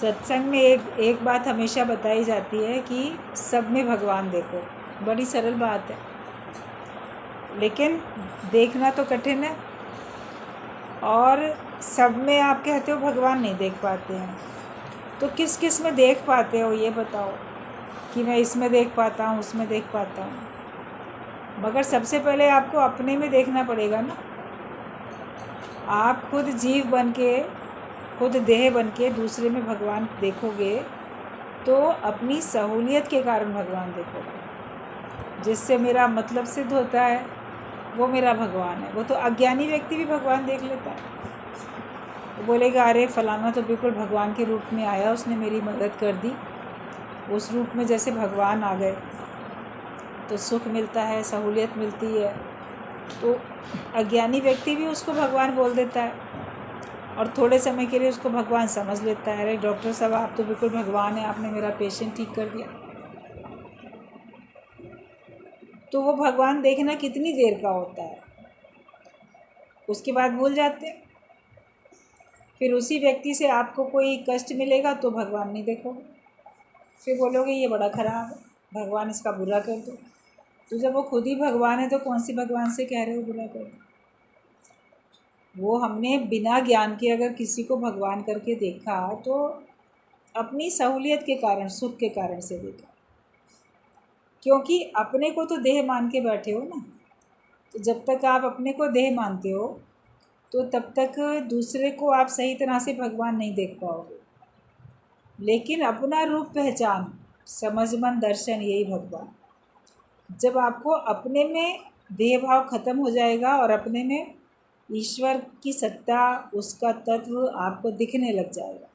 सत्संग में एक बात हमेशा बताई जाती है कि सब में भगवान देखो। बड़ी सरल बात है, लेकिन देखना तो कठिन है। और सब में आप कहते हो भगवान नहीं देख पाते हैं, तो किस किस में देख पाते हो ये बताओ कि मैं इसमें देख पाता हूँ, उसमें देख पाता हूँ। मगर सबसे पहले आपको अपने में देखना पड़ेगा ना। आप खुद जीव बन के, खुद देह बन के दूसरे में भगवान देखोगे तो अपनी सहूलियत के कारण भगवान देखोगे। जिससे मेरा मतलब सिद्ध होता है वो मेरा भगवान है। वो तो अज्ञानी व्यक्ति भी भगवान देख लेता है। वो बोलेगा अरे फलाना तो बिल्कुल भगवान के रूप में आया, उसने मेरी मदद कर दी। उस रूप में जैसे भगवान आ गए तो सुख मिलता है, सहूलियत मिलती है। तो अज्ञानी व्यक्ति भी उसको भगवान बोल देता है और थोड़े समय के लिए उसको भगवान समझ लेता है। अरे डॉक्टर साहब आप तो बिल्कुल भगवान हैं, आपने मेरा पेशेंट ठीक कर दिया। तो वो भगवान देखना कितनी देर का होता है, उसके बाद भूल जाते हैं। फिर उसी व्यक्ति से आपको कोई कष्ट मिलेगा तो भगवान नहीं देखोगे, फिर बोलोगे ये बड़ा ख़राब है, भगवान इसका बुरा कर दो। तो जब वो खुद ही भगवान है तो कौन सी भगवान से कह रहे हो बुरा कर दो। वो हमने बिना ज्ञान के अगर किसी को भगवान करके देखा तो अपनी सहूलियत के कारण, सुख के कारण से देखा। क्योंकि अपने को तो देह मान के बैठे हो ना। तो जब तक आप अपने को देह मानते हो तो तब तक दूसरे को आप सही तरह से भगवान नहीं देख पाओगे। लेकिन अपना रूप पहचान, समझ मन दर्शन, यही भगवान। जब आपको अपने में देह भाव खत्म हो जाएगा और अपने में ईश्वर की सत्ता, उसका तत्व आपको दिखने लग जाएगा,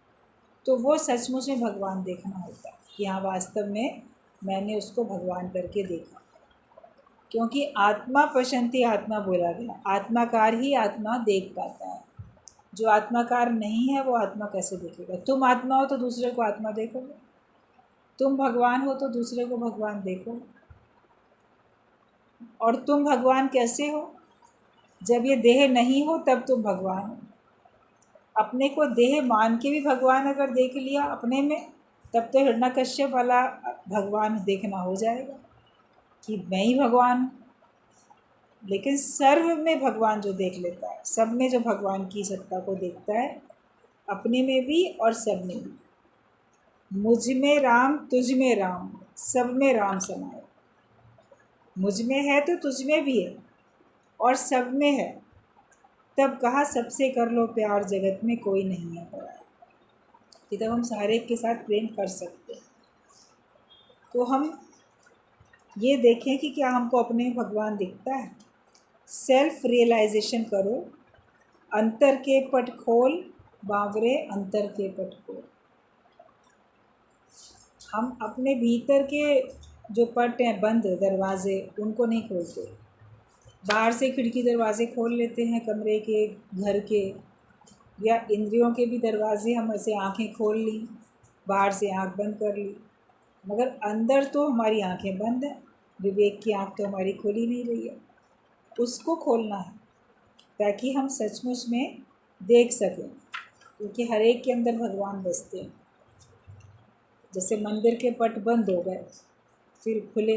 तो वो सचमुच में भगवान देखना होता है कि हाँ वास्तव में मैंने उसको भगवान करके देखा। क्योंकि आत्मा पश्यन्ति आत्मा बोला गया, आत्माकार ही आत्मा देख पाता है। जो आत्माकार नहीं है वो आत्मा कैसे देखेगा। तुम आत्मा हो तो दूसरे को आत्मा देखोगे, तुम भगवान हो तो दूसरे को भगवान देखो। और तुम भगवान कैसे हो? जब ये देह नहीं हो तब तुम भगवान हो। अपने को देह मान के भी भगवान अगर देख लिया अपने में, तब तो हिरण्यकश्यप वाला भगवान देखना हो जाएगा कि मैं ही भगवान हूँ। लेकिन सर्व में भगवान जो देख लेता है, सब में जो भगवान की सत्ता को देखता है, अपने में भी और सब में भी। मुझ में राम तुझ में राम, सब में राम समाये। मुझ में है तो तुझ में भी है और सब में है। तब कहा सबसे कर लो प्यार, जगत में कोई नहीं है पराया। कि तब हम सारे के साथ प्रेम कर सकते हैं। तो हम ये देखें कि क्या हमको अपने में भगवान दिखता है। सेल्फ रियलाइजेशन करो। अंतर के पट खोल बावरे, अंतर के पट खोल। हम अपने भीतर के जो पट हैं, बंद दरवाजे, उनको नहीं खोलते। बाहर से खिड़की दरवाजे खोल लेते हैं कमरे के, घर के, या इंद्रियों के भी दरवाजे। हम ऐसे आंखें खोल ली, बाहर से आंख बंद कर ली, मगर अंदर तो हमारी आंखें बंद हैं। विवेक की आंख तो हमारी खुली नहीं रही है। उसको खोलना है ताकि हम सचमुच में देख सकें। क्योंकि हर एक के अंदर भगवान बसते हैं। जैसे मंदिर के पट बंद हो गए फिर खुले,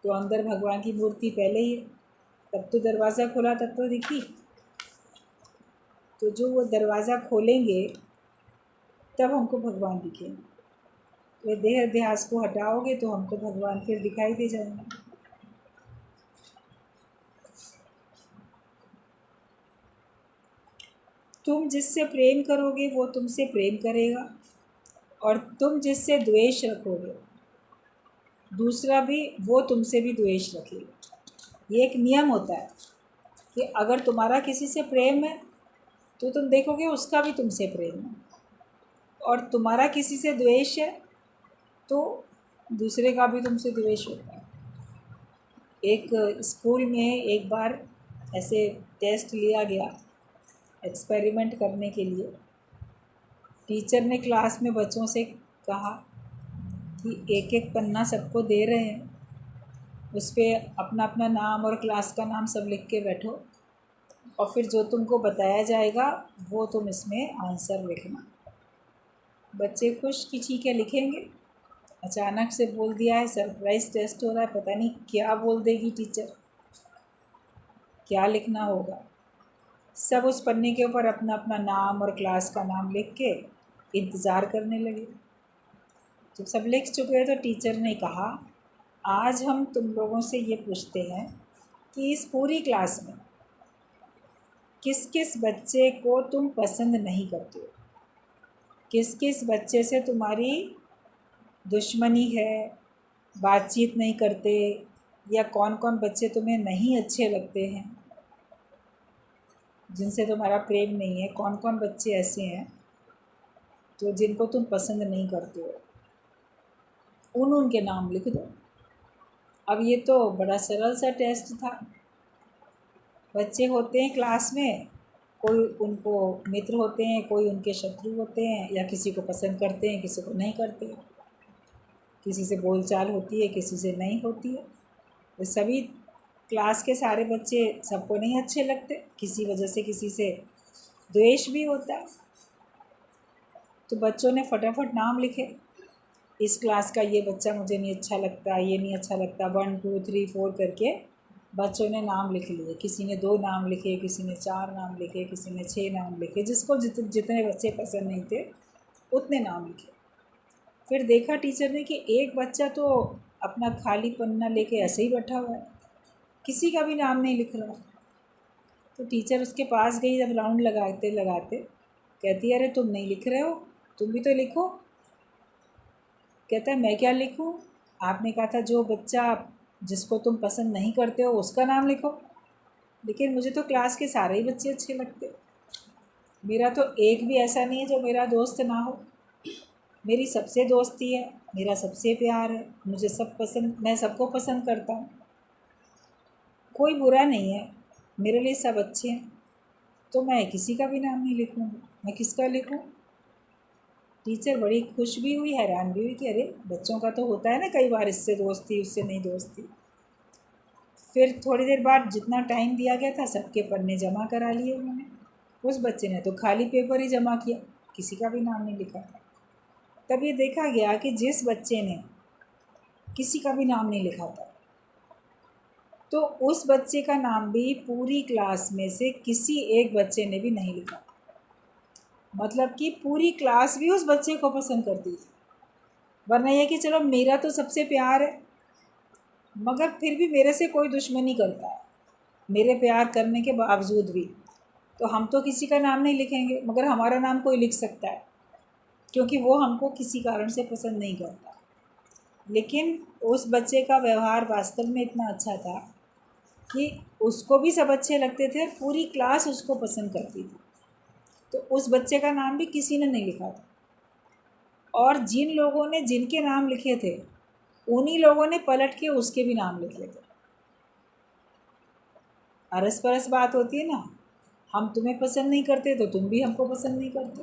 तो अंदर भगवान की मूर्ति पहले ही है, तब तो दरवाज़ा खुला, तब तो दिखी। तो जो वो दरवाज़ा खोलेंगे तब हमको भगवान दिखेंगे। तो देह अध्यास को हटाओगे तो हमको भगवान फिर दिखाई दे जाएंगे। तुम जिससे प्रेम करोगे वो तुमसे प्रेम करेगा, और तुम जिससे द्वेष रखोगे दूसरा भी वो तुमसे भी द्वेष रखेगा। ये एक नियम होता है कि अगर तुम्हारा किसी से प्रेम है तो तुम देखोगे उसका भी तुमसे प्रेम है, और तुम्हारा किसी से द्वेष है तो दूसरे का भी तुमसे द्वेष होता है। एक स्कूल में एक बार ऐसे टेस्ट लिया गया एक्सपेरिमेंट करने के लिए। टीचर ने क्लास में बच्चों से कहा कि एक एक पन्ना सबको दे रहे हैं, उस पर अपना अपना नाम और क्लास का नाम सब लिख के बैठो, और फिर जो तुमको बताया जाएगा वो तुम इसमें आंसर लिखना। बच्चे खुश कि ठीक है लिखेंगे। अचानक से बोल दिया है सरप्राइज़ टेस्ट हो रहा है, पता नहीं क्या बोल देगी टीचर, क्या लिखना होगा। सब उस पन्ने के ऊपर अपना अपना नाम और क्लास का नाम लिख के इंतज़ार करने लगे। जब सब लिख चुके तो टीचर ने कहा, आज हम तुम लोगों से ये पूछते हैं कि इस पूरी क्लास में किस किस बच्चे को तुम पसंद नहीं करते हो, किस किस बच्चे से तुम्हारी दुश्मनी है, बातचीत नहीं करते, या कौन कौन बच्चे तुम्हें नहीं अच्छे लगते हैं, जिनसे तुम्हारा प्रेम नहीं है, कौन कौन बच्चे ऐसे हैं तो जिनको तुम पसंद नहीं करते हो, उनके नाम लिख दो। अब ये तो बड़ा सरल सा टेस्ट था। बच्चे होते हैं क्लास में, कोई उनको मित्र होते हैं, कोई उनके शत्रु होते हैं, या किसी को पसंद करते हैं किसी को नहीं करते, किसी से बोलचाल होती है किसी से नहीं होती है। तो सभी क्लास के सारे बच्चे सबको नहीं अच्छे लगते, किसी वजह से किसी से द्वेष भी होता है। तो बच्चों ने फटाफट नाम लिखे, इस क्लास का ये बच्चा मुझे नहीं अच्छा लगता, ये नहीं अच्छा लगता, 1 2 3 4 करके बच्चों ने नाम लिख लिए। किसी ने 2 नाम लिखे, किसी ने 4 नाम लिखे, किसी ने 6 नाम लिखे, जिसको जितने बच्चे पसंद नहीं थे उतने नाम लिखे। फिर देखा टीचर ने कि एक बच्चा तो अपना खाली पन्ना लेके ऐसे ही बैठा हुआ है, किसी का भी नाम नहीं लिख रहा। तो टीचर उसके पास गई, जब राउंड लगाते लगाते कहती है, अरे तुम नहीं लिख रहे हो, तुम भी तो लिखो। कहता है, मैं क्या लिखूं, आपने कहा था जो बच्चा जिसको तुम पसंद नहीं करते हो उसका नाम लिखो, लेकिन मुझे तो क्लास के सारे ही बच्चे अच्छे लगते, मेरा तो एक भी ऐसा नहीं है जो मेरा दोस्त ना हो, मेरी सबसे दोस्ती है, मेरा सबसे प्यार है, मुझे सब पसंद, मैं सबको पसंद करता हूँ, कोई बुरा नहीं है, मेरे लिए सब अच्छे हैं, तो मैं किसी का भी नाम नहीं लिखूँगी, मैं किसका लिखूँ। टीचर बड़ी खुश भी हुई, हैरान भी हुई कि अरे बच्चों का तो होता है ना कई बार, इससे दोस्ती उससे नहीं दोस्ती। फिर थोड़ी देर बाद जितना टाइम दिया गया था सबके पन्ने जमा करा लिए उन्होंने। उस बच्चे ने तो खाली पेपर ही जमा किया, किसी का भी नाम नहीं लिखा था। तब ये देखा गया कि जिस बच्चे ने किसी का भी नाम नहीं लिखा था, तो उस बच्चे का नाम भी पूरी क्लास में से किसी एक बच्चे ने भी नहीं लिखा। मतलब कि पूरी क्लास भी उस बच्चे को पसंद करती थी। वरना यह कि चलो मेरा तो सबसे प्यार है, मगर फिर भी मेरे से कोई दुश्मनी करता है, मेरे प्यार करने के बावजूद भी, तो हम तो किसी का नाम नहीं लिखेंगे, मगर हमारा नाम कोई लिख सकता है, क्योंकि वो हमको किसी कारण से पसंद नहीं करता। लेकिन उस बच्चे का व्यवहार वास्तव में इतना अच्छा था कि उसको भी सब अच्छे लगते थे, पूरी क्लास उसको पसंद करती थी। तो उस बच्चे का नाम भी किसी ने नहीं लिखा था, और जिन लोगों ने जिनके नाम लिखे थे उन्हीं लोगों ने पलट के उसके भी नाम लिखे थे। अरस परस बात होती है ना, हम तुम्हें पसंद नहीं करते तो तुम भी हमको पसंद नहीं करते।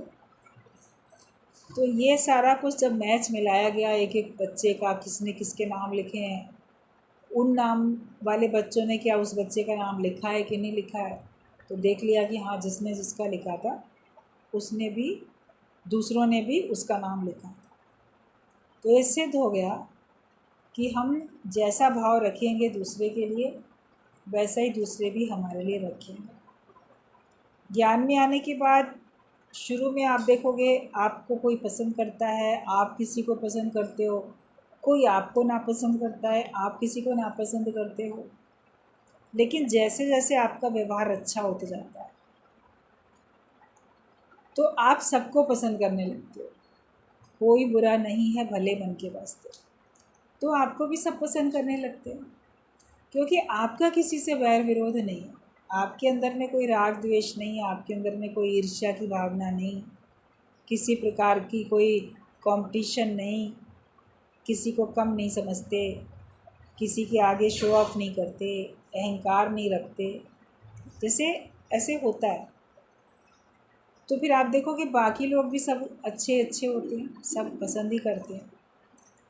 तो ये सारा कुछ जब मैच मिलाया गया, एक एक बच्चे का किसने किसके नाम लिखे हैं, उन नाम वाले बच्चों ने क्या उस बच्चे का नाम लिखा है कि नहीं लिखा है, तो देख लिया कि हाँ जिसने जिसका लिखा था उसने भी, दूसरों ने भी उसका नाम लिखा। तो ये सिद्ध हो गया कि हम जैसा भाव रखेंगे दूसरे के लिए, वैसा ही दूसरे भी हमारे लिए रखेंगे। ज्ञान में आने के बाद शुरू में आप देखोगे आपको कोई पसंद करता है, आप किसी को पसंद करते हो, कोई आपको नापसंद करता है, आप किसी को नापसंद करते हो। लेकिन जैसे जैसे आपका व्यवहार अच्छा होते जाता है तो आप सबको पसंद करने लगते हो, कोई बुरा नहीं है भले मन के वास्ते, तो आपको भी सब पसंद करने लगते हैं, क्योंकि आपका किसी से वैर विरोध नहीं है, आपके अंदर में कोई राग द्वेष नहीं है, आपके अंदर में कोई ईर्ष्या की भावना नहीं, किसी प्रकार की कोई कंपटीशन नहीं, किसी को कम नहीं समझते, किसी के आगे शो ऑफ नहीं करते, अहंकार नहीं रखते, जैसे ऐसे होता है। तो फिर आप देखो कि बाकी लोग भी सब अच्छे अच्छे होते हैं, सब पसंद ही करते हैं।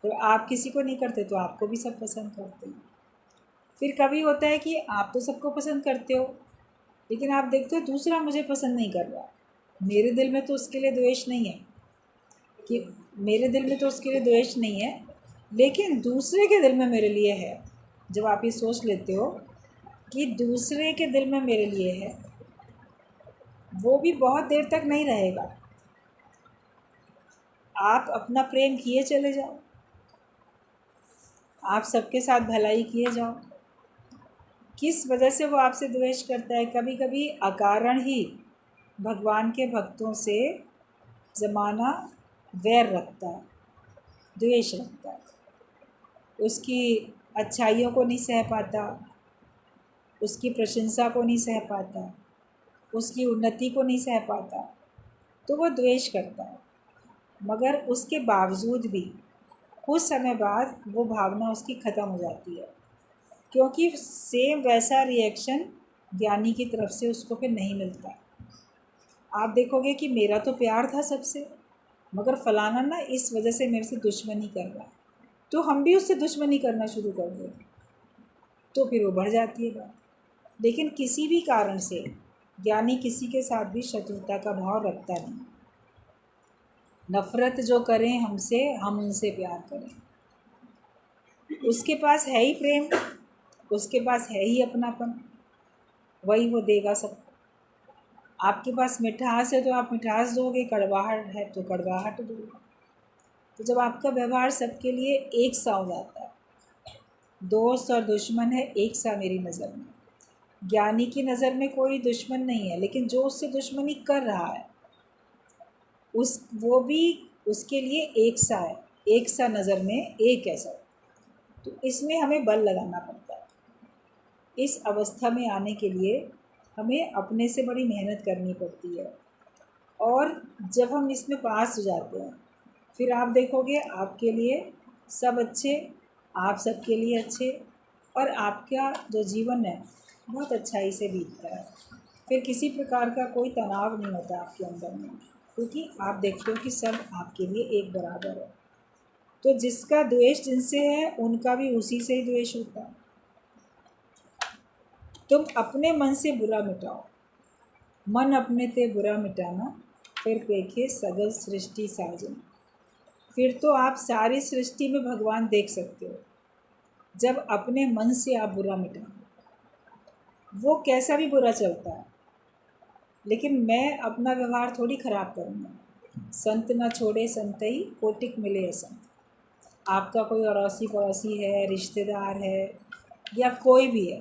तो आप किसी को नहीं करते तो आपको भी सब पसंद करते हैं। फिर कभी होता है कि आप तो सबको पसंद करते हो, लेकिन आप देखते हो दूसरा मुझे पसंद नहीं कर रहा, मेरे दिल में तो उसके लिए द्वेष नहीं है कि मेरे दिल में तो उसके लिए द्वेष नहीं है, लेकिन दूसरे के दिल में मेरे लिए है। जब आप ये सोच लेते हो कि दूसरे के दिल में मेरे लिए है, वो भी बहुत देर तक नहीं रहेगा। आप अपना प्रेम किए चले जाओ, आप सबके साथ भलाई किए जाओ। किस वजह से वो आपसे द्वेष करता है? कभी कभी अकारण ही भगवान के भक्तों से ज़माना वैर रखता है, द्वेष रखता है। उसकी अच्छाइयों को नहीं सह पाता, उसकी प्रशंसा को नहीं सह पाता, उसकी उन्नति को नहीं सह पाता, तो वो द्वेष करता है। मगर उसके बावजूद भी कुछ समय बाद वो भावना उसकी ख़त्म हो जाती है, क्योंकि सेम वैसा रिएक्शन ज्ञानी की तरफ से उसको फिर नहीं मिलता। आप देखोगे कि मेरा तो प्यार था सबसे, मगर फलाना ना इस वजह से मेरे से दुश्मनी कर रहा है, तो हम भी उससे दुश्मनी करना शुरू कर देते, तो फिर वो बढ़ जाती है बात। लेकिन किसी भी कारण से ज्ञानी किसी के साथ भी शत्रुता का भाव रखता नहीं। नफ़रत जो करें हमसे, हम उनसे प्यार करें। उसके पास है ही प्रेम, उसके पास है ही अपनापन, वही वो देगा सबको। आपके पास मिठास है तो आप मिठास दोगे, कड़वाहट है तो कड़वाहट दोगे। तो जब आपका व्यवहार सबके लिए एक सा हो जाता है, दोस्त और दुश्मन है एक सा मेरी नज़र में। ज्ञानी की नज़र में कोई दुश्मन नहीं है, लेकिन जो उससे दुश्मनी कर रहा है वो भी उसके लिए एक सा है, एक सा नज़र में एक ऐसा। तो इसमें हमें बल लगाना पड़ता है। इस अवस्था में आने के लिए हमें अपने से बड़ी मेहनत करनी पड़ती है। और जब हम इसमें पास हो जाते हैं, फिर आप देखोगे आपके लिए सब अच्छे, आप सबके लिए अच्छे, और आपका जो जीवन है बहुत अच्छाई से बीतता है। फिर किसी प्रकार का कोई तनाव नहीं होता आपके अंदर में, क्योंकि आप देखते हो कि सब आपके लिए एक बराबर है। तो जिसका द्वेष जिनसे है उनका भी उसी से ही द्वेष होता है। तुम अपने मन से बुरा मिटाओ, मन अपने ते बुरा मिटाना, फिर पेखे सगल सृष्टि साजन। फिर तो आप सारी सृष्टि में भगवान देख सकते हो, जब अपने मन से आप बुरा मिटाओ। वो कैसा भी बुरा चलता है, लेकिन मैं अपना व्यवहार थोड़ी खराब करूँगा। संत न छोड़े संतई, कोटिक मिले संत। आपका कोई अड़ोसी पड़ोसी है, रिश्तेदार है, या कोई भी है,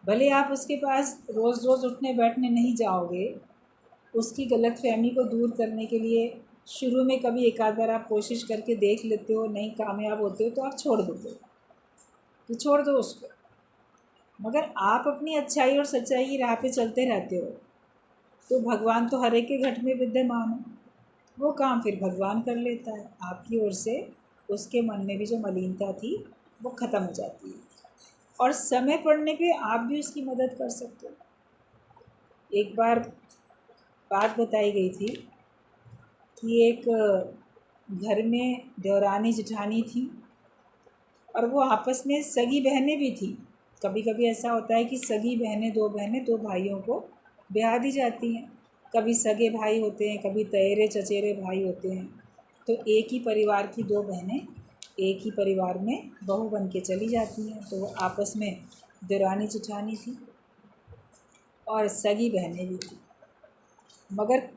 भले आप उसके पास रोज़ रोज़ उठने बैठने नहीं जाओगे, उसकी गलतफहमी को दूर करने के लिए शुरू में कभी एक आध बार आप कोशिश करके देख लेते हो, नहीं कामयाब होते हो तो आप छोड़ देते हो कि छोड़ दो उसको। मगर आप अपनी अच्छाई और सच्चाई की राह पे चलते रहते हो, तो भगवान तो हर एक के घट में विद्यमान है। वो काम फिर भगवान कर लेता है आपकी ओर से। उसके मन में भी जो मलिनता थी वो ख़त्म हो जाती है, और समय पड़ने पे आप भी उसकी मदद कर सकते हो। एक बार बात बताई गई थी कि एक घर में देवरानी जेठानी थी, और वो आपस में सगी बहनें भी थी। कभी कभी ऐसा होता है कि सगी बहनें, दो भाइयों को ब्याह दी जाती हैं। कभी सगे भाई होते हैं, कभी तएरे चचेरे भाई होते हैं। तो एक ही परिवार की दो बहनें एक ही परिवार में बहू बन के चली जाती हैं। तो वो आपस में देवरानी जेठानी थी और सगी बहनें भी थी, मगर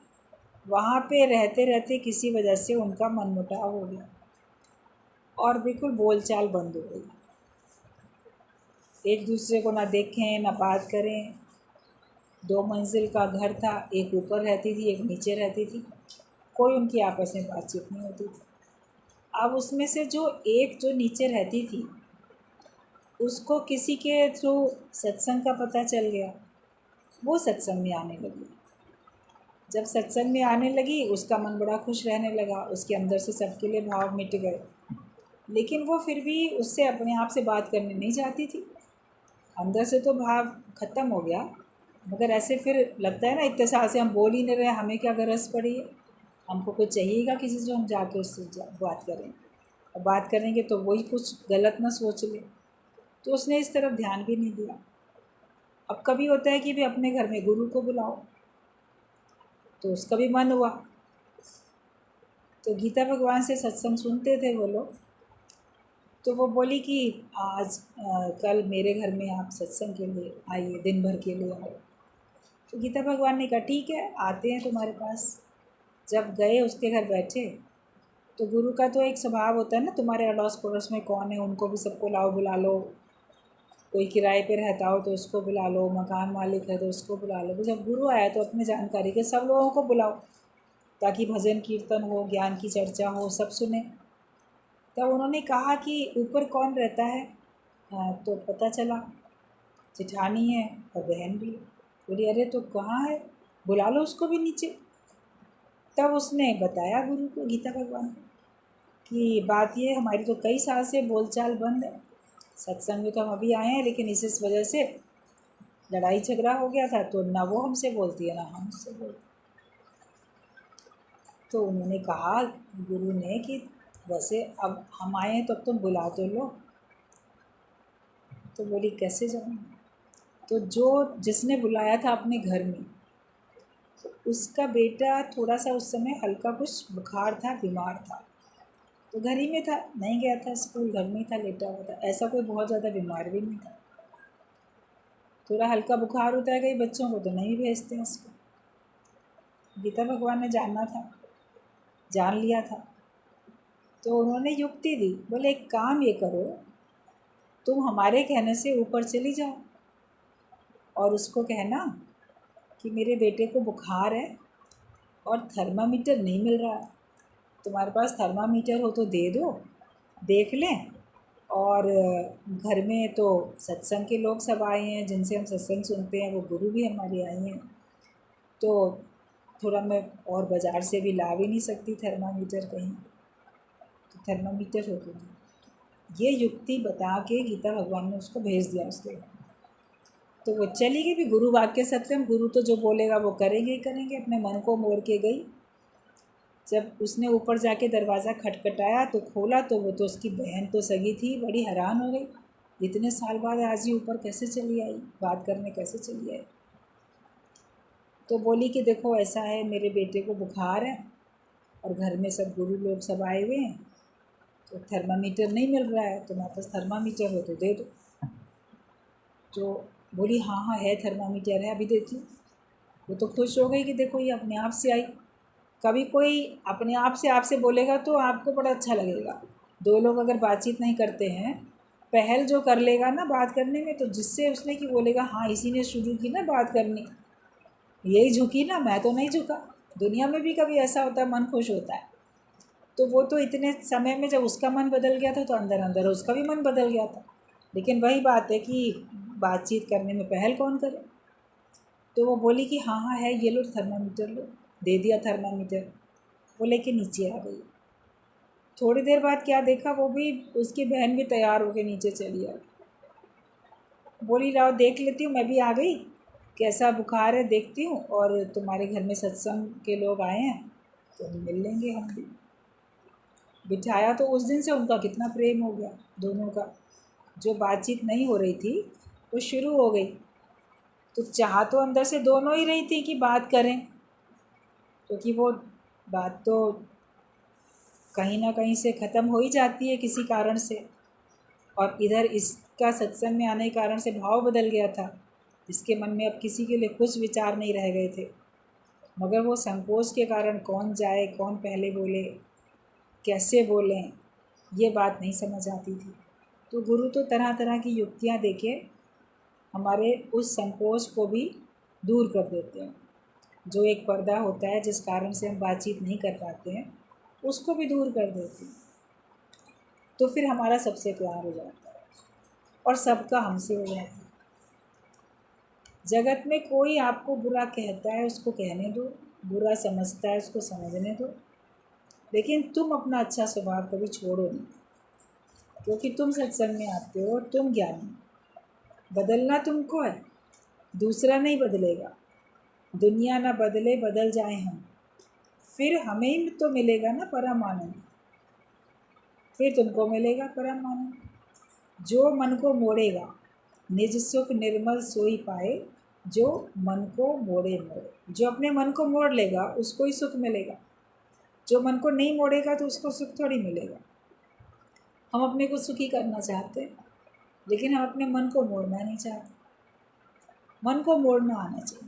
वहाँ पे रहते रहते किसी वजह से उनका मनमुटाव हो गया और बिल्कुल बोलचाल बंद हो गई। एक दूसरे को ना देखें ना बात करें। 2 मंजिल का घर था, एक ऊपर रहती थी, एक नीचे रहती थी। कोई उनकी आपस में बातचीत नहीं होती थी। अब उसमें से जो नीचे रहती थी, उसको किसी के थ्रू सत्संग का पता चल गया। वो सत्संग में आने लगी। जब सत्संग में आने लगी, उसका मन बड़ा खुश रहने लगा। उसके अंदर से सबके लिए भाव मिट गए, लेकिन वो फिर भी उससे अपने आप से बात करने नहीं चाहती थी। अंदर से तो भाव ख़त्म हो गया, मगर ऐसे फिर लगता है ना, इतने साल से हम बोल ही नहीं रहे, हमें क्या गरज पड़ी है, हमको कुछ चाहिएगा किसी से, हम जाके उससे बात करें। और बात करेंगे तो वही कुछ गलत ना सोच ले। तो उसने इस तरफ ध्यान भी नहीं दिया। अब कभी होता है कि भी अपने घर में गुरु को बुलाओ, तो उसका भी मन हुआ। तो गीता भगवान से सत्संग सुनते थे वो लोग। तो वो बोली कि आज कल मेरे घर में आप सत्संग के लिए आइए, दिन भर के लिए आओ। तो गीता भगवान ने कहा ठीक है, आते हैं तुम्हारे पास। जब गए उसके घर बैठे, तो गुरु का तो एक स्वभाव होता है ना, तुम्हारे अड़ोस पड़ोस में कौन है उनको भी सबको लाओ, बुला लो। कोई किराए पे रहता हो तो उसको बुला लो, मकान मालिक है तो उसको बुला लो। तो जब गुरु आया तो अपने जानकारी के सब लोगों को बुलाओ, ताकि भजन कीर्तन हो, ज्ञान की चर्चा हो, सब सुने। तब उन्होंने कहा कि ऊपर कौन रहता है? तो पता चला जेठानी है और बहन भी। बोली अरे तो कहाँ है, बुला लो उसको भी नीचे। तब उसने बताया गुरु को, गीता भगवान को, कि बात ये हमारी तो कई साल से बोलचाल बंद है, सत्संग में तो हम अभी आए हैं, लेकिन इस वजह से लड़ाई झगड़ा हो गया था, तो ना वो हमसे बोलती है ना हम उससे बोलते। तो उन्होंने कहा गुरु ने कि वैसे अब हम आए हैं तो अब तुम बुला तो लो। तो बोली कैसे जाऊँ? तो जो जिसने बुलाया था अपने घर में, तो उसका बेटा थोड़ा सा उस समय हल्का कुछ बुखार था, बीमार था, तो घर ही में था, नहीं गया था स्कूल, घर में ही था, लेटा हुआ था। ऐसा कोई बहुत ज़्यादा बीमार भी नहीं था। थोड़ा हल्का बुखार होता है कई बच्चों को तो नहीं भेजते हैं इसको। गीता भगवान ने जानना था, जान लिया था, तो उन्होंने युक्ति दी। बोले एक काम ये करो, तुम हमारे कहने से ऊपर चली जाओ और उसको कहना कि मेरे बेटे को बुखार है और थर्मामीटर नहीं मिल रहा है, तुम्हारे पास थर्मामीटर हो तो दे दो, देख लें। और घर में तो सत्संग के लोग सब आए हैं जिनसे हम सत्संग सुनते हैं, वो गुरु भी हमारे आए हैं, तो थोड़ा मैं और बाज़ार से भी ला भी नहीं सकती थर्मामीटर कहीं, तो थर्मामीटर हो तो ये युक्ति बता के गीता भगवान ने उसको भेज दिया उसके घर। तो वो चली गई भी, गुरु वाक्य सत्यम, गुरु तो जो बोलेगा वो करेंगे ही करेंगे। अपने मन को मोड़ के गई। जब उसने ऊपर जाके दरवाज़ा खटखटाया तो खोला, तो वो तो उसकी बहन तो सगी थी, बड़ी हैरान हो गई, इतने साल बाद आज ही ऊपर कैसे चली आई, बात करने कैसे चली आई। तो बोली कि देखो ऐसा है, मेरे बेटे को बुखार है और घर में सब गुरु लोग सब आए हुए हैं, तो थर्मामीटर नहीं मिल रहा है, तुम्हारे पास थर्मामीटर हो तो दे दो। तो बोली हाँ हाँ है, थर्मामीटर है, अभी देती हूँ। वो तो खुश हो गई कि देखो ये अपने आप से आई। कभी कोई अपने आप से आपसे बोलेगा तो आपको बड़ा अच्छा लगेगा। दो लोग अगर बातचीत नहीं करते हैं, पहल जो कर लेगा ना बात करने में, तो जिससे उसने कि बोलेगा हाँ इसी ने शुरू की ना बात करनी, यही झुकी ना, मैं तो नहीं झुका। दुनिया में भी कभी ऐसा होता है, मन खुश होता है। तो वो तो इतने समय में जब उसका मन बदल गया था, तो अंदर अंदर उसका भी मन बदल गया था। लेकिन वही बात है कि बातचीत करने में पहल कौन करे। तो वो बोली कि हाँ हाँ है, ये लो थर्मामीटर लो, दे दिया थर्मामीटर। वो लेके नीचे आ गई। थोड़ी देर बाद क्या देखा, वो भी उसकी बहन भी तैयार होकर नीचे चली आई। बोली लाओ देख लेती हूँ, मैं भी आ गई, कैसा बुखार है देखती हूँ, और तुम्हारे घर में सत्संग के लोग आए हैं तो मिल लेंगे हम भी। बिठाया तो उस दिन से उनका कितना प्रेम हो गया दोनों का। जो बातचीत नहीं हो रही थी वो शुरू हो गई। तो चाह तो अंदर से दोनों ही रही थी कि बात करें, क्योंकि वो बात तो कहीं ना कहीं से ख़त्म हो ही जाती है किसी कारण से। और इधर इसका सत्संग में आने के कारण से भाव बदल गया था। इसके मन में अब किसी के लिए कुछ विचार नहीं रह गए थे, मगर वो संकोच के कारण कौन जाए, कौन पहले बोले, कैसे बोलें, ये बात नहीं समझ आती थी। तो गुरु तो तरह तरह की युक्तियाँ देके हमारे उस संकोच को भी दूर कर देते हैं। जो एक पर्दा होता है जिस कारण से हम बातचीत नहीं कर पाते हैं, उसको भी दूर कर देते हैं। तो फिर हमारा सबसे प्यार हो जाता है और सबका हमसे हो जाता है। जगत में कोई आपको बुरा कहता है उसको कहने दो, बुरा समझता है उसको समझने दो, लेकिन तुम अपना अच्छा स्वभाव कभी छोड़ो नहीं, क्योंकि तुम सत्संग में आते हो, तुम ज्ञानी, बदलना तुमको है, दूसरा नहीं बदलेगा। दुनिया ना बदले, बदल जाए हम, फिर हमें ही तो मिलेगा ना परम आनंद, फिर तुमको मिलेगा परम आनंद। जो मन को मोड़ेगा निज सुख निर्मल सोई पाए, जो मन को मोड़े मोड़े, जो अपने मन को मोड़ लेगा उसको ही सुख मिलेगा। जो मन को नहीं मोड़ेगा तो उसको सुख थोड़ी मिलेगा। हम अपने को सुखी करना चाहते हैं, लेकिन हम अपने मन को मोड़ना नहीं चाहते। मन को मोड़ना आना चाहिए।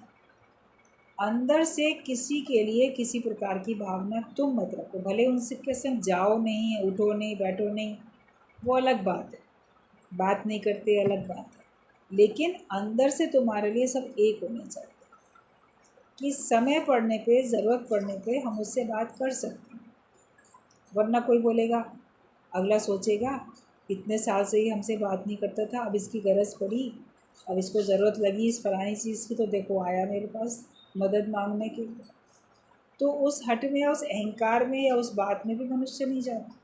अंदर से किसी के लिए किसी प्रकार की भावना तुम मत रखो, भले उनसे के संग जाओ नहीं, उठो नहीं, बैठो नहीं, वो अलग बात है, बात नहीं करते अलग बात है, लेकिन अंदर से तुम्हारे लिए सब एक होने चाहिए कि समय पड़ने पे, ज़रूरत पड़ने पे हम उससे बात कर सकते हैं। वरना कोई बोलेगा, अगला सोचेगा इतने साल से ही हमसे बात नहीं करता था, अब इसकी गरज पड़ी, अब इसको ज़रूरत लगी इस फलानी चीज़ की, तो देखो आया मेरे पास मदद मांगने के लिए। तो उस हट में या उस अहंकार में या उस बात में भी मनुष्य नहीं जाता।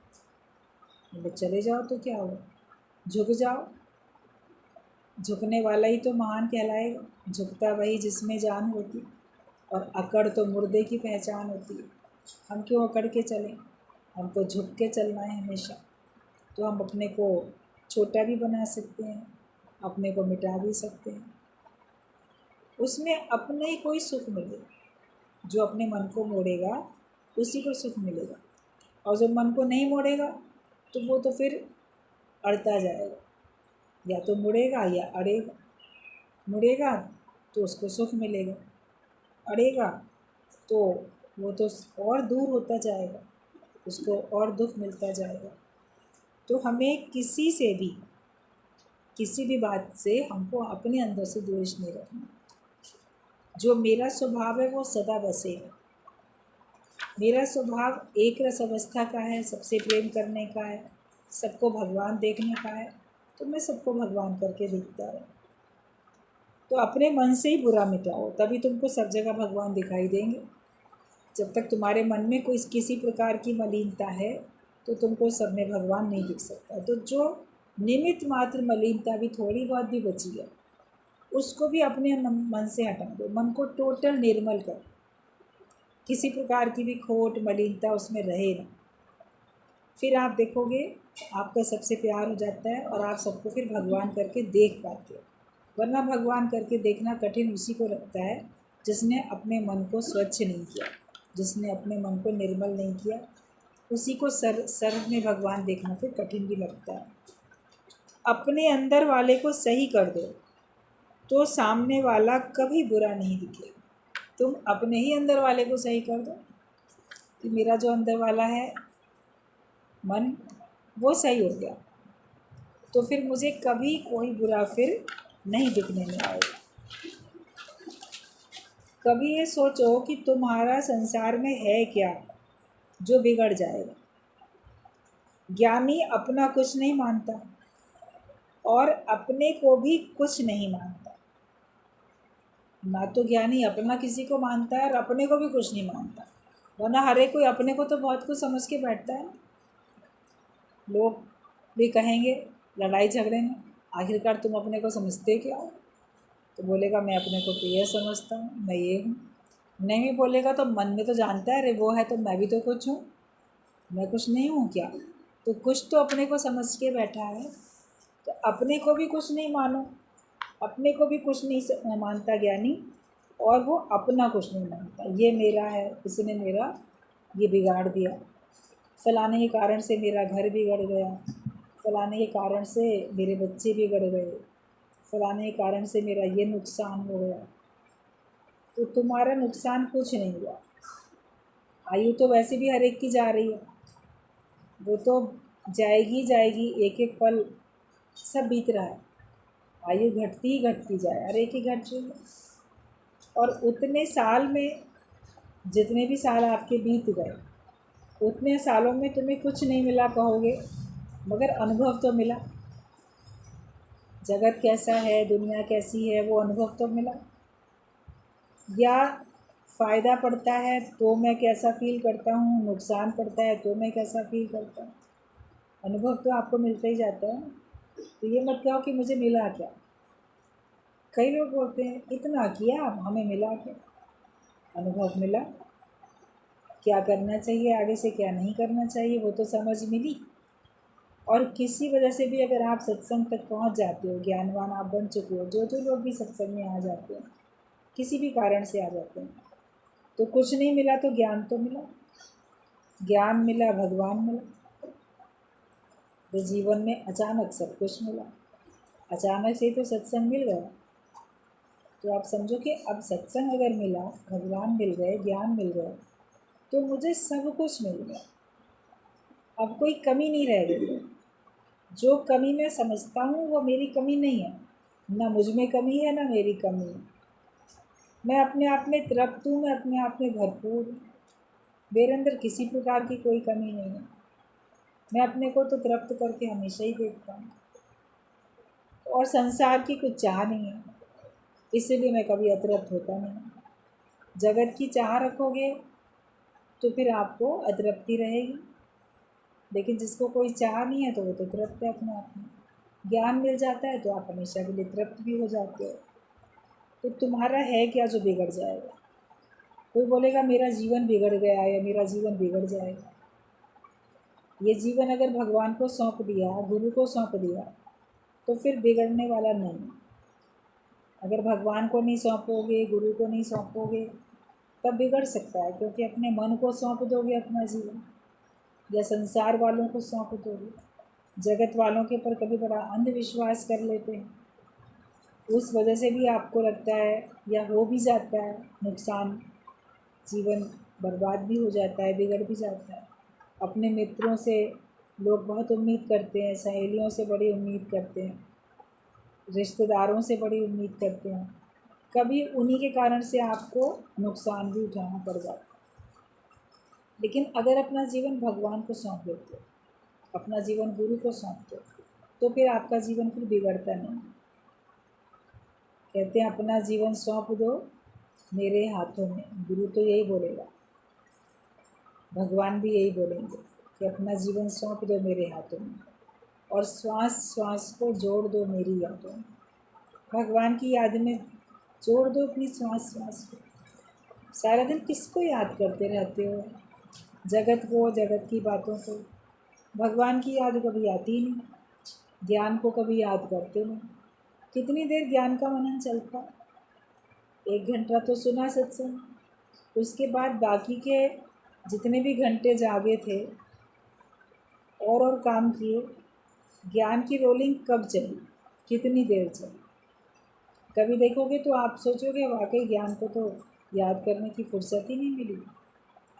बोले चले जाओ तो क्या हुआ, झुक जाओ, झुकने वाला ही तो महान कहलाएगा। झुकता वही जिसमें जान होती, और अकड़ तो मुर्दे की पहचान होती है। हम क्यों अकड़ के चलें, हमको झुक के चलना है हमेशा। तो हम अपने को छोटा भी बना सकते हैं, अपने को मिटा भी सकते हैं, उसमें अपने ही कोई सुख मिलेगा। जो अपने मन को मोड़ेगा उसी को सुख मिलेगा, और जो मन को नहीं मोड़ेगा तो वो तो फिर अड़ता जाएगा, या तो मुड़ेगा या अड़ेगा। मुड़ेगा तो उसको सुख मिलेगा, अड़ेगा तो वो तो और दूर होता जाएगा, उसको और दुख मिलता जाएगा। तो हमें किसी से भी, किसी भी बात से हमको अपने अंदर से द्वेष नहीं रखना। जो मेरा स्वभाव है वो सदा बसेगा। मेरा स्वभाव एक रस अवस्था का है, सबसे प्रेम करने का है, सबको भगवान देखने का है, तो मैं सबको भगवान करके दिखता है। तो अपने मन से ही बुरा मिटाओ, तभी तुमको सब जगह भगवान दिखाई देंगे। जब तक तुम्हारे मन में कोई किसी प्रकार की मलिनता है तो तुमको सब में भगवान नहीं दिख सकता। तो जो निमित्त मात्र मलिनता भी थोड़ी बहुत भी बची है, उसको भी अपने मन से हटा दो। मन को टोटल निर्मल कर, किसी प्रकार की भी खोट मलिनता उसमें रहे ना। फिर आप देखोगे आपका सबसे प्यार हो जाता है, और आप सबको फिर भगवान करके देख पाते हो। वरना भगवान करके देखना कठिन उसी को लगता है जिसने अपने मन को स्वच्छ नहीं किया, जिसने अपने मन को निर्मल नहीं किया, उसी को सर में भगवान देखना फिर कठिन भी लगता है। अपने अंदर वाले को सही कर दो तो सामने वाला कभी बुरा नहीं दिखेगा। तुम अपने ही अंदर वाले को सही कर दो कि मेरा जो अंदर वाला है मन, वो सही हो गया, तो फिर मुझे कभी कोई बुरा फिर नहीं दिखने में आएगा। कभी ये सोचो कि तुम्हारा संसार में है क्या जो बिगड़ जाएगा। ज्ञानी अपना कुछ नहीं मानता और अपने को भी कुछ नहीं मानता। ना तो ज्ञानी अपना किसी को मानता है और अपने को भी कुछ नहीं मानता, वरना हर एक कोई अपने को तो बहुत कुछ समझ के बैठता है। लोग भी कहेंगे लड़ाई झगड़े में, आखिरकार तुम अपने को समझते क्या हो? तो बोलेगा मैं अपने को तो यह समझता हूँ, मैं ये हूँ। नहीं भी बोलेगा तो मन में तो जानता है, अरे वो है तो मैं भी तो कुछ हूँ, मैं कुछ नहीं हूँ क्या? तो कुछ तो अपने को समझ के बैठा है। तो अपने को भी कुछ नहीं मानो, अपने को भी कुछ नहीं मानता ज्ञानी, और वो अपना कुछ नहीं मानता। ये मेरा है, इसने मेरा ये बिगाड़ दिया, फलाने के कारण से मेरा घर बिगड़ गया, फलाने के कारण से मेरे बच्चे बिगड़ गए, फलाने के कारण से मेरा ये नुकसान हो गया। तो तुम्हारा नुकसान कुछ नहीं हुआ। आयु तो वैसे भी हर एक की जा रही है, वो तो जाएगी जाएगी, एक एक पल सब बीत रहा है। आयु घटती ही घटती जाए, हर एक ही घट रही है। और उतने साल में, जितने भी साल आपके बीत गए, उतने सालों में तुम्हें कुछ नहीं मिला कहोगे, मगर अनुभव तो मिला। जगत कैसा है, दुनिया कैसी है, वो अनुभव तो मिला। या फ़ायदा पड़ता है तो मैं कैसा फील करता हूँ, नुकसान पड़ता है तो मैं कैसा फील करता हूँ, अनुभव तो आपको मिलता ही जाता है। तो ये मत कहो कि मुझे मिला क्या। कई लोग बोलते हैं इतना किया हमें मिला क्या। अनुभव मिला, क्या करना चाहिए आगे से, क्या नहीं करना चाहिए, वो तो समझ मिली। और किसी वजह से भी अगर आप सत्संग तक पहुंच जाते हो, ज्ञानवान आप बन चुके हो, जो लोग भी सत्संग में आ जाते हैं, किसी भी कारण से आ जाते हैं, तो कुछ नहीं मिला तो ज्ञान तो मिला। ज्ञान मिला, भगवान मिला, तो जीवन में अचानक सब कुछ मिला। अचानक से ही तो सत्संग मिल गया। तो आप समझो कि अब सत्संग अगर मिला, भगवान मिल गए, ज्ञान मिल गया, तो मुझे सब कुछ मिल गया। अब कोई कमी नहीं रह गई। जो कमी मैं समझता हूँ वो मेरी कमी नहीं है, ना मुझ में कमी है ना मेरी कमी है। मैं अपने आप में तृप्त हूँ, मैं अपने आप में भरपूर हूँ। मेरे अंदर किसी प्रकार की कोई कमी नहीं है। मैं अपने को तो तृप्त करके हमेशा ही देखता हूँ, और संसार की कुछ चाह नहीं है, इसलिए मैं कभी अतृप्त होता नहीं। जगत की चाह रखोगे तो फिर आपको अतृप्ति रहेगी, लेकिन जिसको कोई चाह नहीं है तो वो तो तृप्त है अपने आप में। ज्ञान मिल जाता है तो आप हमेशा के लिए तृप्त भी हो जाते हो। तो तुम्हारा है क्या जो बिगड़ जाएगा? कोई बोलेगा मेरा जीवन बिगड़ गया या मेरा जीवन बिगड़ जाएगा। ये जीवन अगर भगवान को सौंप दिया, गुरु को सौंप दिया, तो फिर बिगड़ने वाला नहीं। अगर भगवान को नहीं सौंपोगे, गुरु को नहीं सौंपोगे, तब बिगड़ सकता है, क्योंकि अपने मन को सौंप दोगे अपना जीवन, या संसार वालों को सौंप दोगे। जगत वालों के ऊपर कभी बड़ा अंधविश्वास कर लेते हैं, उस वजह से भी आपको लगता है या हो भी जाता है नुकसान, जीवन बर्बाद भी हो जाता है, बिगड़ भी जाता है। अपने मित्रों से लोग बहुत उम्मीद करते हैं, सहेलियों से बड़ी उम्मीद करते हैं, रिश्तेदारों से बड़ी उम्मीद करते हैं, कभी उन्हीं के कारण से आपको नुकसान भी उठाना पड़ जाता है। लेकिन अगर अपना जीवन भगवान को सौंप देते हो, अपना जीवन गुरु को सौंपते हो, तो फिर आपका जीवन फिर बिगड़ता नहीं। कहते हैं अपना जीवन सौंप दो मेरे हाथों में, गुरु तो यही बोलेगा, भगवान भी यही बोलेंगे कि अपना जीवन सौंप दो मेरे हाथों में, और श्वास श्वास को जोड़ दो मेरी यादों में। भगवान की याद में जोड़ दो अपनी श्वास श्वास को। सारा दिन किसको याद करते रहते हो? जगत को, जगत की बातों को। भगवान की याद कभी आती नहीं, ज्ञान को कभी याद करते नहीं। कितनी देर ज्ञान का मनन चलता? 1 घंटा तो सुना सत्संग, उसके बाद बाकी के जितने भी घंटे जागे थे और काम किए। ज्ञान की रोलिंग कब चली, कितनी देर चली? कभी देखोगे तो आप सोचोगे वाकई ज्ञान को तो याद करने की फुर्सत ही नहीं मिली।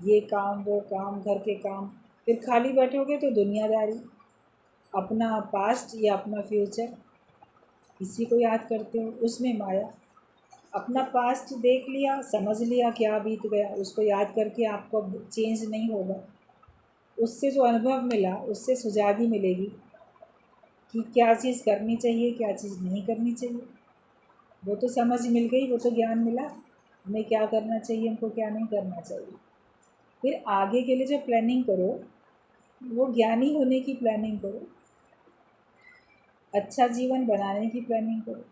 ये काम वो काम, घर के काम, फिर खाली बैठोगे तो दुनियादारी, अपना पास्ट या अपना फ्यूचर, इसी को याद करते हो, उसमें माया। अपना पास्ट देख लिया, समझ लिया क्या बीत गया, उसको याद करके आपको चेंज नहीं होगा। उससे जो अनुभव मिला उससे सुजागी मिलेगी कि क्या चीज़ करनी चाहिए, क्या चीज़ नहीं करनी चाहिए। वो तो समझ मिल गई, वो तो ज्ञान मिला, हमें क्या करना चाहिए, हमको क्या नहीं करना चाहिए। फिर आगे के लिए जो प्लानिंग करो वो ज्ञानी होने की प्लानिंग करो, अच्छा जीवन बनाने की प्लानिंग करो।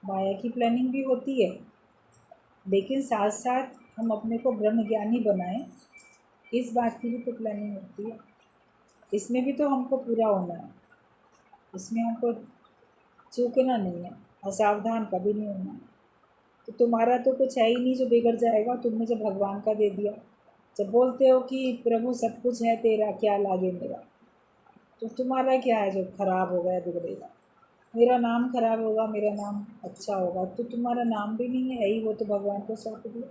माया की प्लानिंग भी होती है, लेकिन साथ साथ हम अपने को ब्रह्म ज्ञानी बनाएं, इस बात की भी तो प्लानिंग होती है। इसमें भी तो हमको पूरा होना है, इसमें हमको चूकना नहीं है, असावधान कभी नहीं होना है। तो तुम्हारा तो कुछ है ही नहीं जो बिगड़ जाएगा, तुमने जब भगवान का दे दिया। जब बोलते हो कि प्रभु सब कुछ है तेरा, क्या लागे मेरा, तो तुम्हारा क्या है जो खराब हो गया, बिगड़ेगा? मेरा नाम खराब होगा, मेरा नाम अच्छा होगा, तो तुम्हारा नाम भी नहीं है ही, वो तो भगवान को सौंप दिया।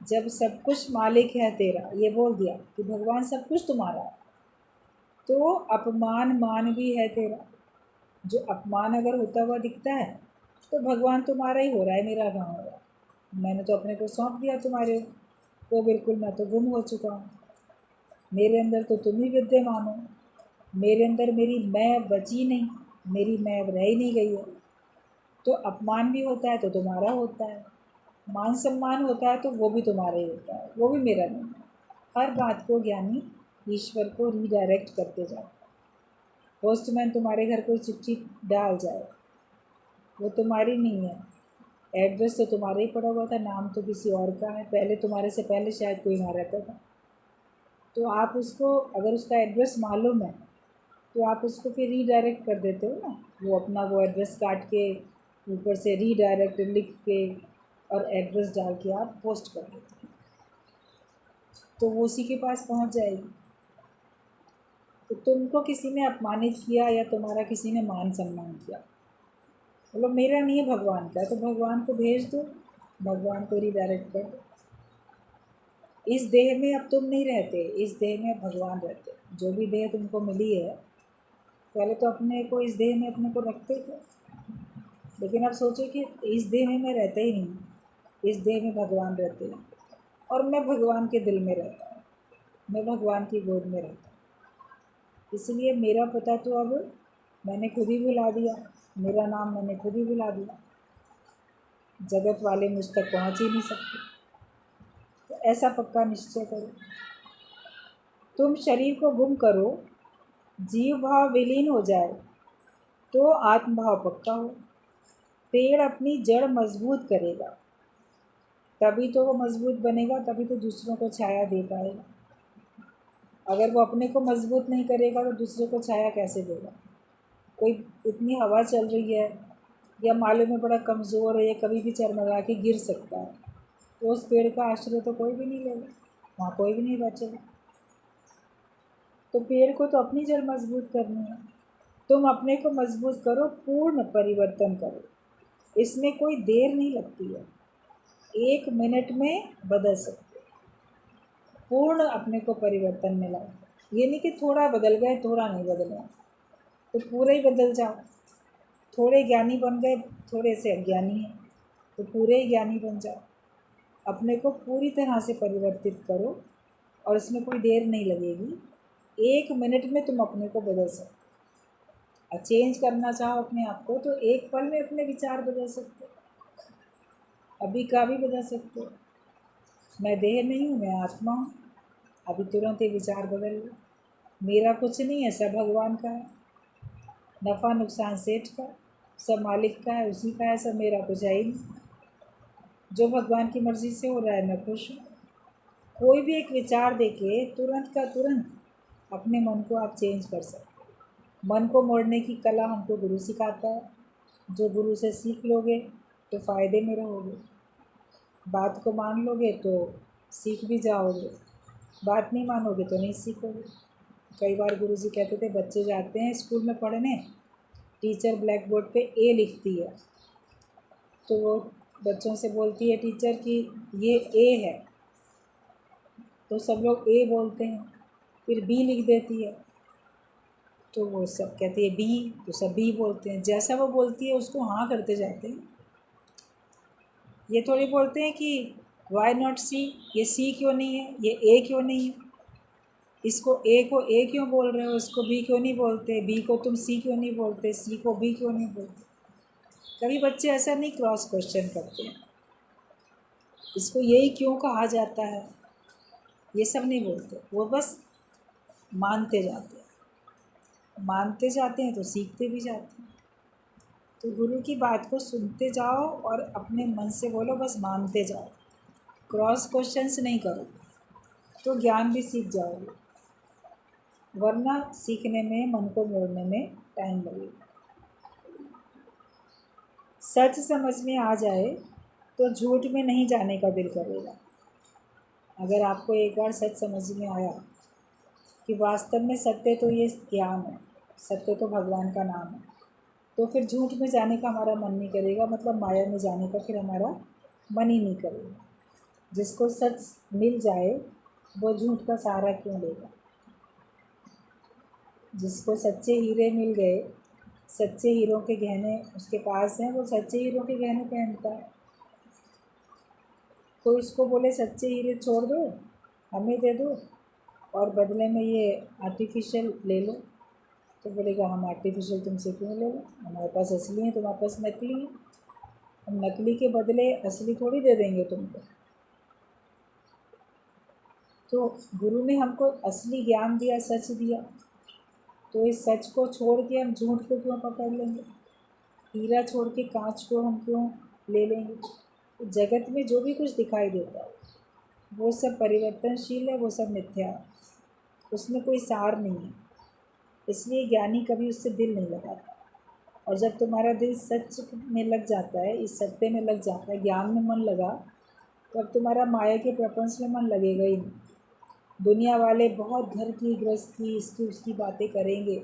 जब सब कुछ मालिक है तेरा, ये बोल दिया कि भगवान सब कुछ तुम्हारा है, तो अपमान मान भी है तेरा। जो अपमान अगर होता हुआ दिखता है तो भगवान तुम्हारा ही हो रहा है, मेरा कहाँ हो रहा है? मैंने तो अपने को सौंप दिया तुम्हारे को, बिल्कुल मैं तो गुम हो चुका हूँ। मेरे अंदर तो तुम ही विद्यमान हो, मेरे अंदर मेरी मैं बची नहीं, मेरी मैं अब रह ही नहीं गई है। तो अपमान भी होता है तो तुम्हारा होता है, मान सम्मान होता है तो वो भी तुम्हारा ही होता है, वो भी मेरा नहीं है। हर बात को ज्ञानी ईश्वर को रीडायरेक्ट करते जाओ। पोस्टमैन तुम्हारे घर कोई चिट्ठी डाल जाए, वो तुम्हारी नहीं है, एड्रेस तो तुम्हारा ही पड़ा हुआ था, नाम तो किसी और का है, पहले तुम्हारे से पहले शायद कोई वहाँ रहता था। तो आप उसको, अगर उसका एड्रेस मालूम है तो आप उसको फिर रीडायरेक्ट कर देते हो ना। वो अपना वो एड्रेस काट के ऊपर से रीडायरेक्ट लिख के और एड्रेस डाल के आप पोस्ट कर देते हो। तो वो उसी के पास पहुंच जाएगी। तो तुमको किसी ने अपमानित किया या तुम्हारा किसी ने मान सम्मान किया, बोलो मेरा नहीं है, भगवान का है, तो भगवान को भेज दो, भगवान को रिडायरेक्ट कर दो। इस देह में अब तुम नहीं रहते, इस देह में भगवान रहते। जो भी देह तुमको मिली है, पहले तो अपने को इस देह में अपने को रखते थे, लेकिन अब सोचो कि इस देह में मैं रहता ही नहीं, इस देह में भगवान रहते हैं और मैं भगवान के दिल में रहता हूँ, मैं भगवान की गोद में रहता हूँ। इसलिए मेरा पता तो अब मैंने खुद ही भुला दिया, मेरा नाम मैंने खुद ही भुला दिया, जगत वाले मुझ तक पहुँच ही नहीं सकते। तो ऐसा पक्का निश्चय करो, तुम शरीर को गुम करो, जीव भाव विलीन हो जाए तो आत्म भाव पक्का हो। पेड़ अपनी जड़ मजबूत करेगा, तभी तो वो मजबूत बनेगा, तभी तो दूसरों को छाया दे पाएगा। अगर वो अपने को मजबूत नहीं करेगा तो दूसरे को छाया कैसे देगा। कोई इतनी हवा चल रही है या माले में बड़ा कमज़ोर है, या कभी भी चरमरा के गिर सकता है, तो उस पेड़ का आश्रय तो कोई भी नहीं लेगा, वहाँ कोई भी नहीं बचेगा। तो पेड़ को तो अपनी जड़ मजबूत करनी है। तुम अपने को मजबूत करो, पूर्ण परिवर्तन करो, इसमें कोई देर नहीं लगती है, 1 मिनट में बदल सकते हो। पूर्ण अपने को परिवर्तन में लाओ, ये नहीं कि थोड़ा बदल गए, थोड़ा नहीं बदले, तो पूरे ही बदल जाओ। थोड़े ज्ञानी बन गए, थोड़े से अज्ञानी हैं, तो पूरे ही ज्ञानी बन जाओ। अपने को पूरी तरह से परिवर्तित करो और इसमें कोई देर नहीं लगेगी, 1 मिनट में तुम अपने को बदल सकते हो। और चेंज करना चाहो अपने आप को तो 1 पल में अपने विचार बदल सकते हो, अभी का भी बदल सकते हो। मैं देह नहीं हूँ, मैं आत्मा हूँ, अभी तुरंत ये विचार बदल लो। मेरा कुछ नहीं है, सब भगवान का है, नफ़ा नुकसान सेठ का, सब मालिक का है, उसी का है, सब मेरा कुछ है ही नहीं। जो भगवान की मर्ज़ी से हो रहा है मैं खुश हूँ। कोई भी एक विचार देके तुरंत का तुरंत अपने मन को आप चेंज कर सकते हो। मन को मोड़ने की कला हमको गुरु सिखाता है, जो गुरु से सीख लोगे तो फ़ायदे में रहोगे, बात को मान लोगे तो सीख भी जाओगे, बात नहीं मानोगे तो नहीं सीखोगे। कई बार गुरुजी कहते थे, बच्चे जाते हैं स्कूल में पढ़ने, टीचर ब्लैक बोर्ड पे ए लिखती है, तो वो बच्चों से बोलती है टीचर कि ये ए है, तो सब लोग ए बोलते हैं। फिर बी लिख देती है, तो वो सब कहती है बी, तो सब बी बोलते हैं। जैसा वो बोलती है उसको हाँ करते जाते हैं। ये थोड़ी बोलते हैं कि वाई नॉट सी, ये सी क्यों नहीं है, ये ए क्यों नहीं है, इसको ए को ए क्यों बोल रहे हो, इसको बी क्यों नहीं बोलते, बी को तुम सी क्यों नहीं बोलते, सी को बी क्यों नहीं बोलते। कभी बच्चे ऐसा नहीं क्रॉस क्वेश्चन करते हैं, इसको यही क्यों कहा जाता है, ये सब नहीं बोलते। वो बस मानते जाते हैं, मानते जाते हैं तो सीखते भी जाते हैं। तो गुरु की बात को सुनते जाओ और अपने मन से बोलो, बस मानते जाओ, क्रॉस क्वेश्चंस नहीं करो, तो ज्ञान भी सीख जाओगे, वरना सीखने में, मन को मोड़ने में टाइम लगेगा। सच समझ में आ जाए तो झूठ में नहीं जाने का दिल करेगा। अगर आपको एक बार सच समझ में आया कि वास्तव में सत्य तो ये ज्ञान है, सत्य तो भगवान का नाम है, तो फिर झूठ में जाने का हमारा मन नहीं करेगा, मतलब माया में जाने का फिर हमारा मन ही नहीं करेगा। जिसको सच मिल जाए वो झूठ का सहारा क्यों लेगा। जिसको सच्चे हीरे मिल गए, सच्चे हीरों के गहने उसके पास हैं, वो सच्चे हीरों के गहने पहनता है। तो इसको बोले सच्चे हीरे छोड़ दो, हमें दे दो और बदले में ये आर्टिफिशियल ले लो, तो बोलेगा हम आर्टिफिशियल तुमसे क्यों ले लो, हमारे पास असली है, तुम्हारे पास नकली है, हम नकली के बदले असली थोड़ी दे देंगे तुमको। तो गुरु ने हमको असली ज्ञान दिया, सच दिया, तो इस सच को छोड़ के हम झूठ को क्यों पकड़ लेंगे, हीरा छोड़ के कांच को हम क्यों ले लेंगे। तो जगत में जो भी कुछ दिखाई देता है वो सब परिवर्तनशील है, वो सब मिथ्या है, उसमें कोई सार नहीं है। इसलिए ज्ञानी कभी उससे दिल नहीं लगाता। और जब तुम्हारा दिल सच में लग जाता है, इस सत्य में लग जाता है, ज्ञान में मन लगा, तब तुम्हारा माया के प्रपंच में मन लगेगा ही नहीं। दुनिया वाले बहुत घर की गृहस्थी इसकी उसकी बातें करेंगे।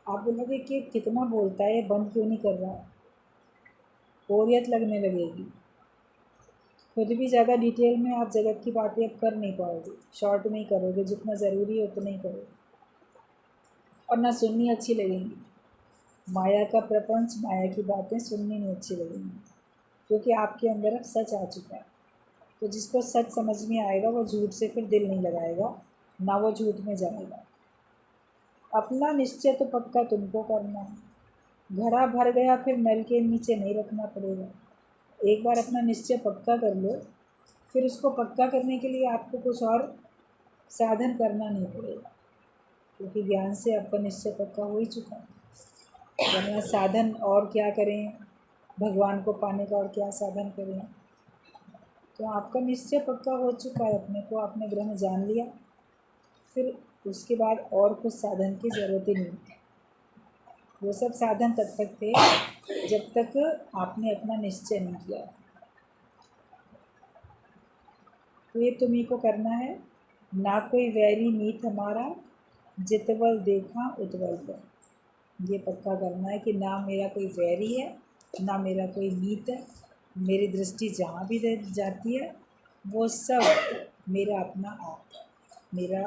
आप बोलोगे कि कितना बोलता है, बंद क्यों नहीं कर रहा, बोरियत लगने लगेगी। खुद भी ज़्यादा डिटेल में आप जगत की बातें अब कर नहीं पाओगे, शॉर्ट में ही करोगे, जितना ज़रूरी है उतना ही करोगे, और ना सुननी अच्छी लगेंगी। माया का प्रपंच, माया की बातें सुननी नहीं अच्छी लगेंगी, क्योंकि आपके अंदर अब सच आ चुका है। तो जिसको सच समझ में आएगा वो झूठ से फिर दिल नहीं लगाएगा, ना वो झूठ में जाएगा। अपना निश्चय तो पक्का तुमको करना है। घड़ा भर गया फिर नल के नीचे नहीं रखना पड़ेगा। एक बार अपना निश्चय पक्का कर लो, फिर उसको पक्का करने के लिए आपको कुछ और साधन करना नहीं पड़ेगा, क्योंकि ज्ञान से आपका निश्चय पक्का हो ही चुका है। वरना साधन और क्या करें, भगवान को पाने का और क्या साधन करें। तो आपका निश्चय पक्का हो चुका है, अपने को आपने ग्रह जान लिया, फिर उसके बाद और कुछ साधन की ज़रूरत ही नहीं थी। वो सब साधन तब तक थे जब तक आपने अपना निश्चय नहीं किया। तो ये तुम्ही को करना है। ना कोई वैरी मीत हमारा, जितवल देखा उतवल पर। ये पक्का करना है कि ना मेरा कोई वैरी है, ना मेरा कोई मीत है। मेरी दृष्टि जहाँ भी जाती है वो सब मेरा अपना आप है, मेरा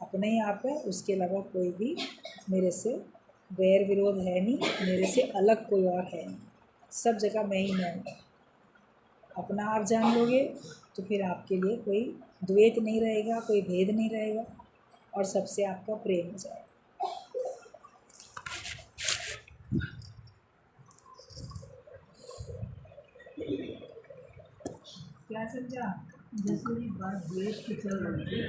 अपना ही आप है। उसके अलावा कोई भी मेरे से वैर विरोध है नहीं, मेरे से अलग कोई और है नहीं। सब जगह मैं ही मैं हूँ। अपना आप जान लोगे तो फिर आपके लिए कोई द्वैत नहीं रहेगा, कोई भेद नहीं रहेगा, और सबसे आपका प्रेम हो जाएगा। क्या समझा? जैसे ये बात द्वेष की चल रही है,